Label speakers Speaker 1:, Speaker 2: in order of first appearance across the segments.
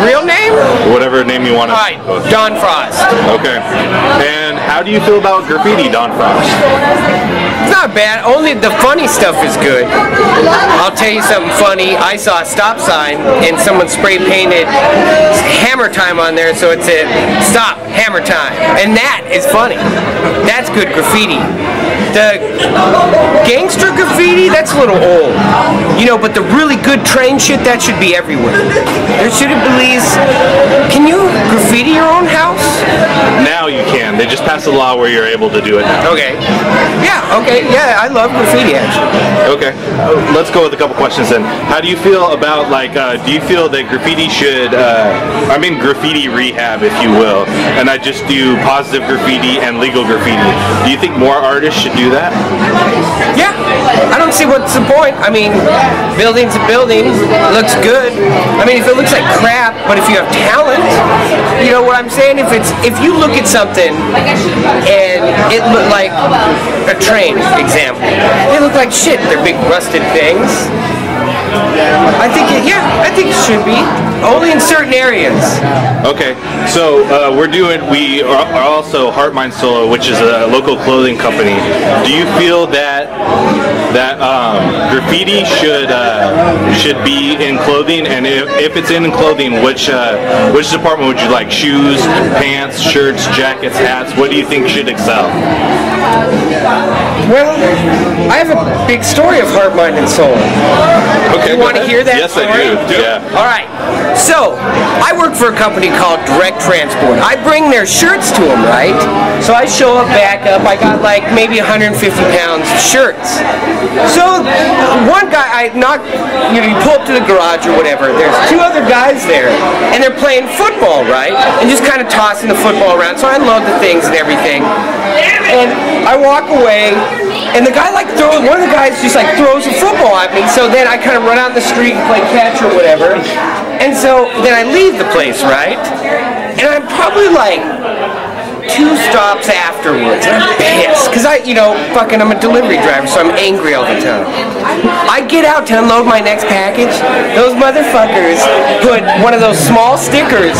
Speaker 1: real name?
Speaker 2: Whatever name you want to.
Speaker 1: All right, Don Frost.
Speaker 2: Okay. And how do you feel about graffiti, Don Frost?
Speaker 1: It's not bad. Only the funny stuff is good. I'll tell you something funny. I saw a stop sign and someone spray painted hammer time on there, so it said "Stop Hammer Time," and that is funny. That's good graffiti. The gangster graffiti, that's a little old. You know, but the really good train shit, that should be everywhere. There should be police. Can you graffiti your own house?
Speaker 2: Now you can. They just passed a law where you're able to do it now.
Speaker 1: Okay. Yeah, okay. Yeah, I love graffiti, actually.
Speaker 2: Okay. Let's go with a couple questions then. How do you feel about, like, do you feel that graffiti should, I'm in graffiti rehab, if you will, and I just do positive graffiti and legal graffiti. Do you think more artists should do that?
Speaker 1: Yeah. I don't see what's the point. I mean, building's a building. It looks good. I mean, if it looks like crap, but if you have talent, you know what I'm saying? If you look at something and it looked like a train, example, they look like shit. They're big rusted things. I think it should be. Only in certain areas.
Speaker 2: Okay, so we are also Heart Mind Solo, which is a local clothing company. Do you feel that graffiti should be in clothing, and if it's in clothing, which department would you like? Shoes, pants, shirts, jackets, hats? What do you think should excel?
Speaker 1: Well, I have a big story of Heart, Mind, and Soul.
Speaker 2: Okay,
Speaker 1: you want to hear that
Speaker 2: yes,
Speaker 1: story?
Speaker 2: I do. Yeah.
Speaker 1: All right. So, I work for a company called Direct Transport. I bring their shirts to them, right? So I show up, back up. I got like maybe 150 pounds of shirts. So one guy, you pull up to the garage or whatever. There's two other guys there, and they're playing football, right? And just kind of tossing the football around. So I load the things and everything. And I walk away, and the guy one of the guys just like throws a football at me. So then I kind of run out in the street and play catch or whatever. And so then I leave the place, right? And I'm probably like 2 stops afterwards. And I'm pissed. Because I'm a delivery driver, so I'm angry all the time. I get out to unload my next package. Those motherfuckers put one of those small stickers,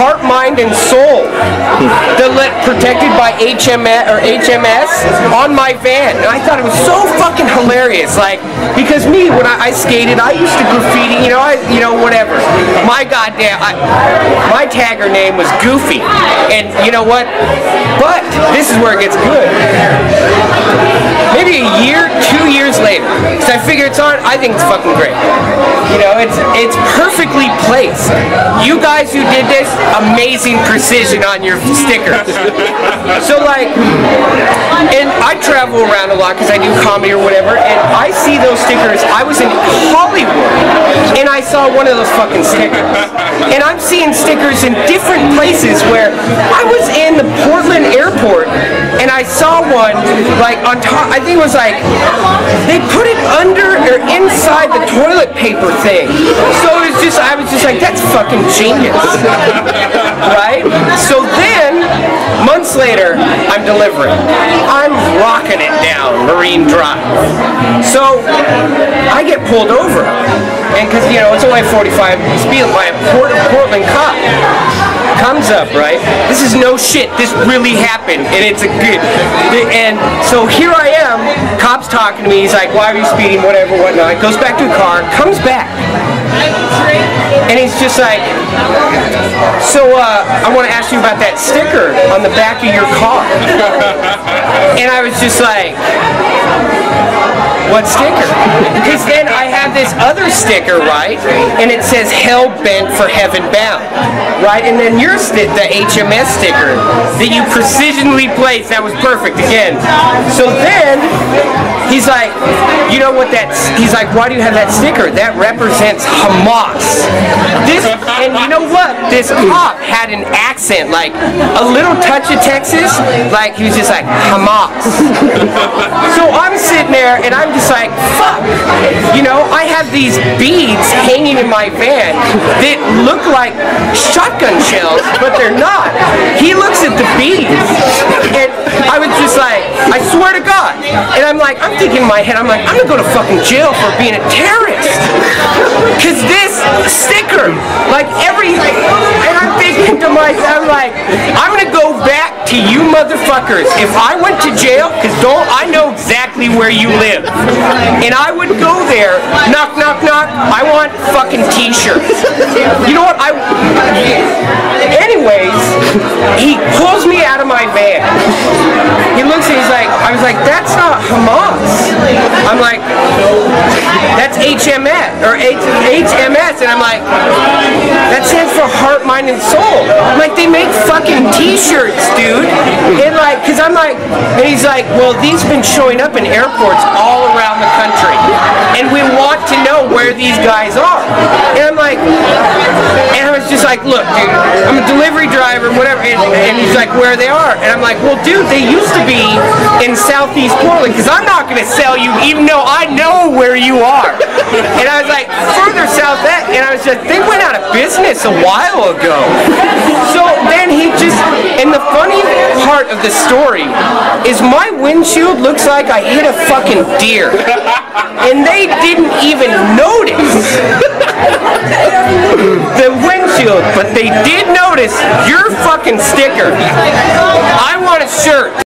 Speaker 1: Heart, Mind, and Soul, protected by HMS, on my van. And I thought it was so fucking hilarious. Like, because when I skated, I used to graffiti, whatever. My tagger name was Goofy. And you know what? But this is where it gets good. Maybe a year, 2 years later, because I figure it's on, I think it's fucking great. It's perfectly placed. You guys who did this, amazing precision on your stickers. So and I travel around a lot because I do comedy or whatever, and I see those stickers. I was in Hollywood, and I saw one of those fucking stickers. And I'm seeing stickers in different places where I was in the Portland airport, and I saw one on top. I think it was they put it under or inside the toilet paper thing. So I was just like, that's fucking genius, right? So then, months later, I'm delivering. I'm rocking it down Marine Drive. So I get pulled over, and because it's only 45 speed by a Portland cop. Comes up, right? This is no shit. This really happened, and it's a good. And so here I am. Cop's talking to me. He's like, "Why are you speeding? Whatever, whatnot." Goes back to the car. Comes back, and he's just like, "So, I want to ask you about that sticker on the back of your car." And I was just like, "What sticker?" Because then I have this other sticker, right? And it says "Hell Bent for Heaven Bound," right? And then the HMS sticker that you precisionally placed, that was perfect again. So then he's like, "You know what he's like, "Why do you have that sticker? That represents Hamas." And you know what? This cop had an accent, like a little touch of Texas, like he was just like, "Hamas." So I'm sitting there and I'm just like, fuck. You know, I have these beads hanging in my van that look like shotgun shells, but they're not. He looks at the beads, and I was just like, I swear to God. And I'm like, I'm thinking in my head, I'm like, I'm gonna go to fucking jail for being a terrorist. Cause this sticker, like and I'm thinking to myself, like, I'm gonna go back to you motherfuckers. If I went to jail, cause I know exactly where you live. And I would go there, knock, knock, knock, I want fucking t-shirts. You know what, anyways, he pulls me out of my van. He looks and he's like, I was like, that's not Hamas. I'm like, that's HMS, or HMS, and I'm like, that stands for heart, mind, and soul. I'm like, they make fucking t-shirts, dude. And like, cause I'm like, and he's like, well, these have been showing up in airports all around the country, and we want to know where these guys are. And I'm like, and I was just like, look, dude, I'm a delivery driver, whatever, and he's like, where they are, and I'm like, well, dude, they used to be in Southeast Portland, because I'm not going to sell you, even though I know where you are. And I was like, further south, and I was just, they went out of business a while ago. So then he just, and the funny part of the story is my windshield looks like I hit a fucking deer. And they didn't even notice the windshield, but they did notice your fucking sticker. I want a shirt.